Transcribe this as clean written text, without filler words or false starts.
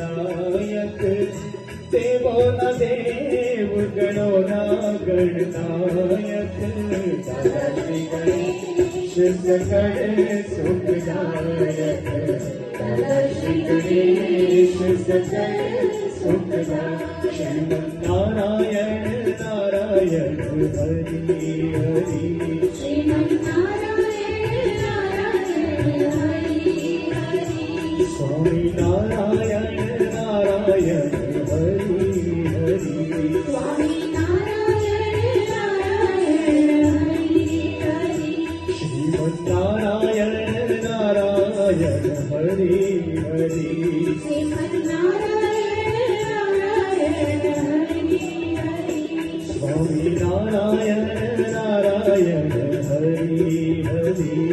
नायक देवो न देव गणो न गणनायक दादा श्री गणेश सकल सुखदायक दादा श्री गणेश सकल सुखदायक श्रीमन्नारायण नारायण हरि हरि स्वामी नारायण नारायण हरि हरि स्वामी नारायण नारायण हरि हरि श्रीमन्नारायण नारायण हरि हरि श्रीमन्नारायण नारायण हरि हरि स्वामी नारायण नारायण हरि हरि।